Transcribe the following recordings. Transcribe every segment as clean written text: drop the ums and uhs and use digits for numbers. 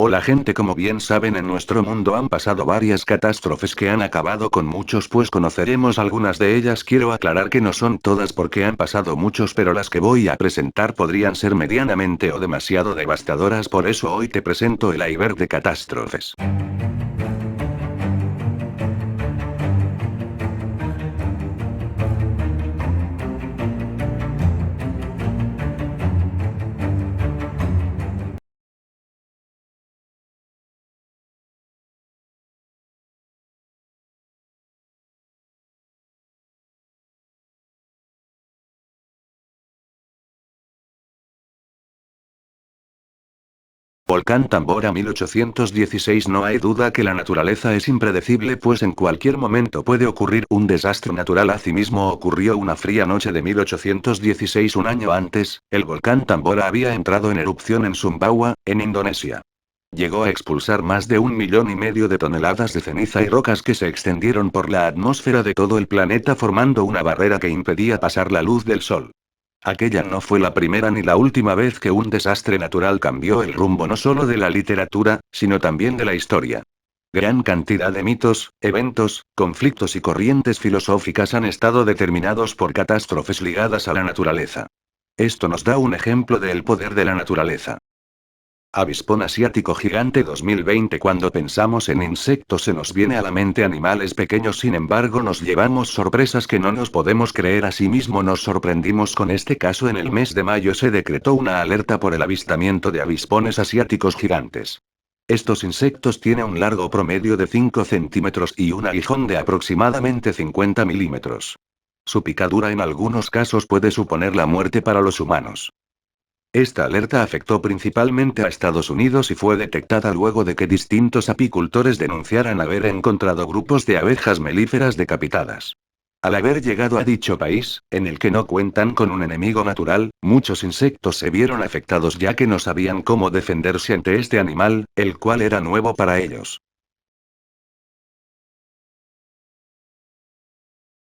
Hola gente, como bien saben, en nuestro mundo han pasado varias catástrofes que han acabado con muchos, pues conoceremos algunas de ellas. Quiero aclarar que no son todas porque han pasado muchos, pero las que voy a presentar podrían ser medianamente o demasiado devastadoras, por eso hoy te presento el iceberg de catástrofes. Volcán Tambora 1816. No hay duda que la naturaleza es impredecible, pues en cualquier momento puede ocurrir un desastre natural. Asimismo ocurrió una fría noche de 1816. Un año antes, el volcán Tambora había entrado en erupción en Sumbawa, en Indonesia. Llegó a expulsar más de 1,5 millones de toneladas de ceniza y rocas que se extendieron por la atmósfera de todo el planeta, formando una barrera que impedía pasar la luz del sol. Aquella no fue la primera ni la última vez que un desastre natural cambió el rumbo no solo de la literatura, sino también de la historia. Gran cantidad de mitos, eventos, conflictos y corrientes filosóficas han estado determinados por catástrofes ligadas a la naturaleza. Esto nos da un ejemplo del poder de la naturaleza. Avispón asiático gigante 2020. Cuando pensamos en insectos se nos viene a la mente animales pequeños, sin embargo nos llevamos sorpresas que no nos podemos creer. Asimismo nos sorprendimos con este caso. En el mes de mayo se decretó una alerta por el avistamiento de avispones asiáticos gigantes. Estos insectos tienen un largo promedio de 5 centímetros y un aguijón de aproximadamente 50 milímetros. Su picadura en algunos casos puede suponer la muerte para los humanos. Esta alerta afectó principalmente a Estados Unidos y fue detectada luego de que distintos apicultores denunciaran haber encontrado grupos de abejas melíferas decapitadas. Al haber llegado a dicho país, en el que no cuentan con un enemigo natural, muchos insectos se vieron afectados ya que no sabían cómo defenderse ante este animal, el cual era nuevo para ellos.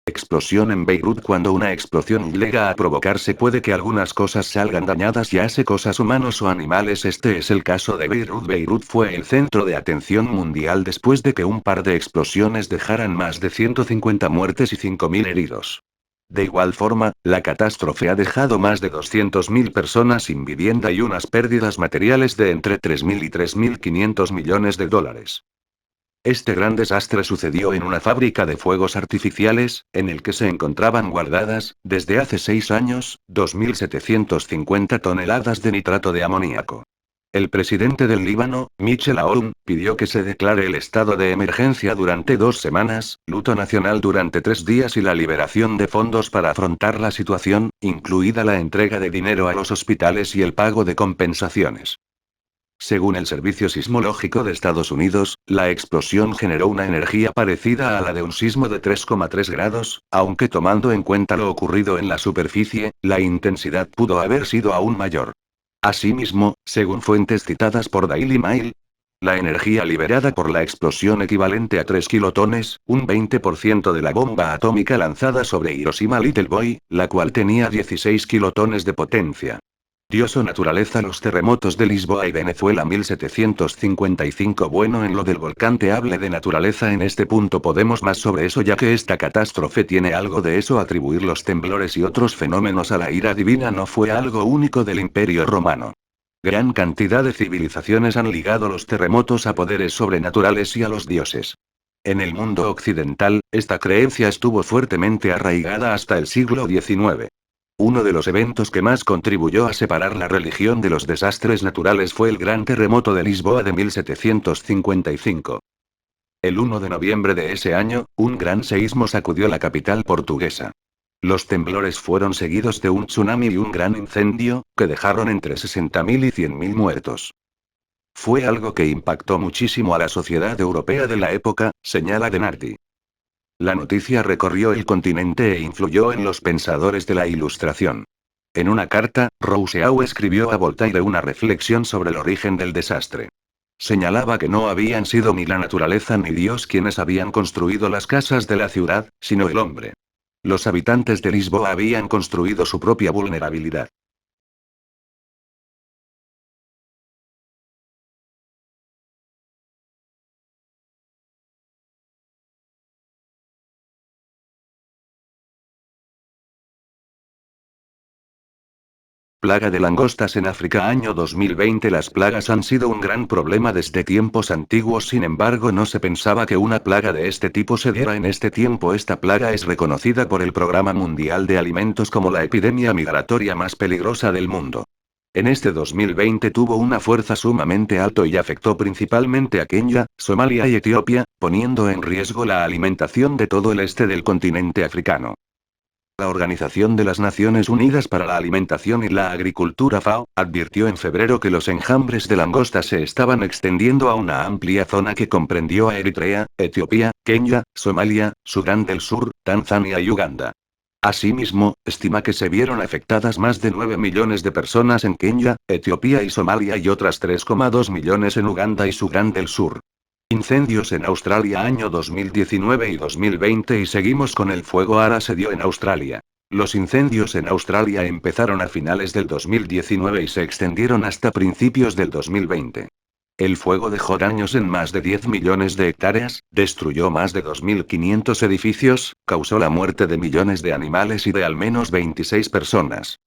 Explosión en Beirut. Cuando una explosión llega a provocarse puede que algunas cosas salgan dañadas, ya sea cosas humanos o animales. Este es el caso de Beirut. Beirut fue el centro de atención mundial después de que un par de explosiones dejaran más de 150 muertes y 5.000 heridos. De igual forma, la catástrofe ha dejado más de 200.000 personas sin vivienda y unas pérdidas materiales de entre 3.000 y 3.500 millones de dólares. Este gran desastre sucedió en una fábrica de fuegos artificiales, en el que se encontraban guardadas, desde hace 6 años, 2.750 toneladas de nitrato de amoníaco. El presidente del Líbano, Michel Aoun, pidió que se declare el estado de emergencia durante 2 semanas, luto nacional durante 3 días y la liberación de fondos para afrontar la situación, incluida la entrega de dinero a los hospitales y el pago de compensaciones. Según el Servicio Sismológico de Estados Unidos, la explosión generó una energía parecida a la de un sismo de 3,3 grados, aunque tomando en cuenta lo ocurrido en la superficie, la intensidad pudo haber sido aún mayor. Asimismo, según fuentes citadas por Daily Mail, la energía liberada por la explosión equivalente a 3 kilotones, un 20% de la bomba atómica lanzada sobre Hiroshima Little Boy, la cual tenía 16 kilotones de potencia. Dios o naturaleza. Los terremotos de Lisboa y Venezuela 1755. Bueno, en lo del volcán te hable de naturaleza. En este punto podemos más sobre eso, ya que esta catástrofe tiene algo de eso. Atribuir los temblores y otros fenómenos a la ira divina no fue algo único del Imperio Romano. Gran cantidad de civilizaciones han ligado los terremotos a poderes sobrenaturales y a los dioses. En el mundo occidental, esta creencia estuvo fuertemente arraigada hasta el siglo XIX. Uno de los eventos que más contribuyó a separar la religión de los desastres naturales fue el Gran Terremoto de Lisboa de 1755. El 1 de noviembre de ese año, un gran seísmo sacudió la capital portuguesa. Los temblores fueron seguidos de un tsunami y un gran incendio, que dejaron entre 60.000 y 100.000 muertos. Fue algo que impactó muchísimo a la sociedad europea de la época, señala Denardi. La noticia recorrió el continente e influyó en los pensadores de la Ilustración. En una carta, Rousseau escribió a Voltaire una reflexión sobre el origen del desastre. Señalaba que no habían sido ni la naturaleza ni Dios quienes habían construido las casas de la ciudad, sino el hombre. Los habitantes de Lisboa habían construido su propia vulnerabilidad. Plaga de langostas en África año 2020. Las plagas han sido un gran problema desde tiempos antiguos, sin embargo no se pensaba que una plaga de este tipo se diera en este tiempo. Esta plaga es reconocida por el Programa Mundial de Alimentos como la epidemia migratoria más peligrosa del mundo. En este 2020 tuvo una fuerza sumamente alta y afectó principalmente a Kenia, Somalia y Etiopía, poniendo en riesgo la alimentación de todo el este del continente africano. La Organización de las Naciones Unidas para la Alimentación y la Agricultura FAO, advirtió en febrero que los enjambres de langosta se estaban extendiendo a una amplia zona que comprendió a Eritrea, Etiopía, Kenia, Somalia, Sudán del Sur, Tanzania y Uganda. Asimismo, estima que se vieron afectadas más de 9 millones de personas en Kenia, Etiopía y Somalia y otras 3,2 millones en Uganda y Sudán del Sur. Incendios en Australia año 2019 y 2020 y seguimos con el fuego. Ahora se dio en Australia. Los incendios en Australia empezaron a finales del 2019 y se extendieron hasta principios del 2020. El fuego dejó daños en más de 10 millones de hectáreas, destruyó más de 2.500 edificios, causó la muerte de millones de animales y de al menos 26 personas.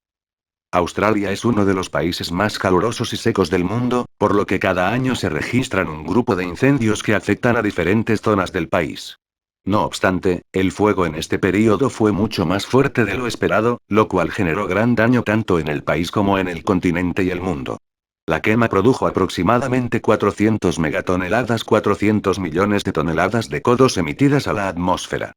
Australia es uno de los países más calurosos y secos del mundo, por lo que cada año se registran un grupo de incendios que afectan a diferentes zonas del país. No obstante, el fuego en este período fue mucho más fuerte de lo esperado, lo cual generó gran daño tanto en el país como en el continente y el mundo. La quema produjo aproximadamente 400 megatoneladas, 400 millones de toneladas de CO2 emitidas a la atmósfera.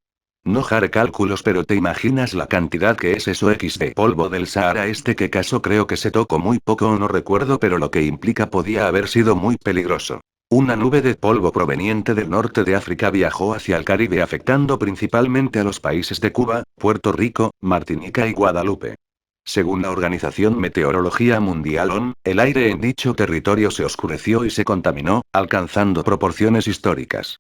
No haré cálculos, pero ¿te imaginas la cantidad que es eso de polvo del Sahara? Que caso creo que se tocó muy poco o no recuerdo, pero lo que implica podía haber sido muy peligroso. Una nube de polvo proveniente del norte de África viajó hacia el Caribe, afectando principalmente a los países de Cuba, Puerto Rico, Martinica y Guadalupe. Según la Organización Meteorología Mundial ONU, el aire en dicho territorio se oscureció y se contaminó, alcanzando proporciones históricas.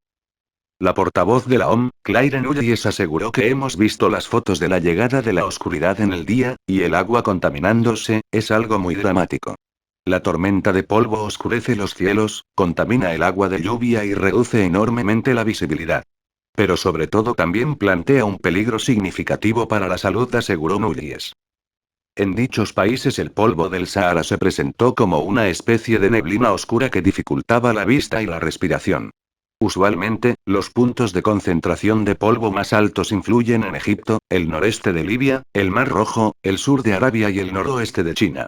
La portavoz de la ONU, Claire Nunes, aseguró que hemos visto las fotos de la llegada de la oscuridad en el día, y el agua contaminándose, es algo muy dramático. La tormenta de polvo oscurece los cielos, contamina el agua de lluvia y reduce enormemente la visibilidad. Pero sobre todo también plantea un peligro significativo para la salud, aseguró Nunes. En dichos países el polvo del Sahara se presentó como una especie de neblina oscura que dificultaba la vista y la respiración. Usualmente, los puntos de concentración de polvo más altos influyen en Egipto, el noreste de Libia, el Mar Rojo, el sur de Arabia y el noroeste de China.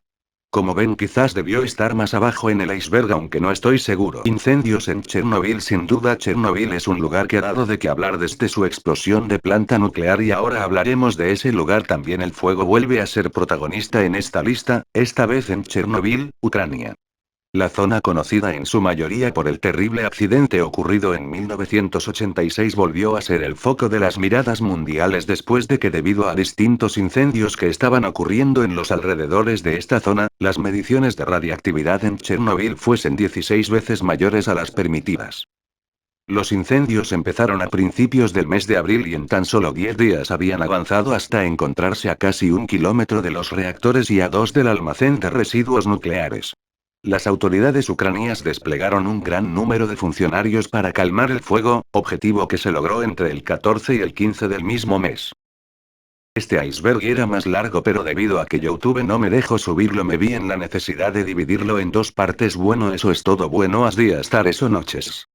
Como ven, quizás debió estar más abajo en el iceberg, aunque no estoy seguro. Incendios en Chernobyl. Sin duda Chernobyl es un lugar que ha dado de qué hablar desde su explosión de planta nuclear, y ahora hablaremos de ese lugar también. El fuego vuelve a ser protagonista en esta lista, esta vez en Chernobyl, Ucrania. La zona, conocida en su mayoría por el terrible accidente ocurrido en 1986, volvió a ser el foco de las miradas mundiales después de que, debido a distintos incendios que estaban ocurriendo en los alrededores de esta zona, las mediciones de radiactividad en Chernobyl fuesen 16 veces mayores a las permitidas. Los incendios empezaron a principios del mes de abril y en tan solo 10 días habían avanzado hasta encontrarse a casi 1 kilómetro de los reactores y a 2 del almacén de residuos nucleares. Las autoridades ucranianas desplegaron un gran número de funcionarios para calmar el fuego, objetivo que se logró entre el 14 y el 15 del mismo mes. Este iceberg era más largo, pero debido a que YouTube no me dejó subirlo, me vi en la necesidad de dividirlo en dos partes. Bueno, eso es todo. Buenos días, tardes o noches.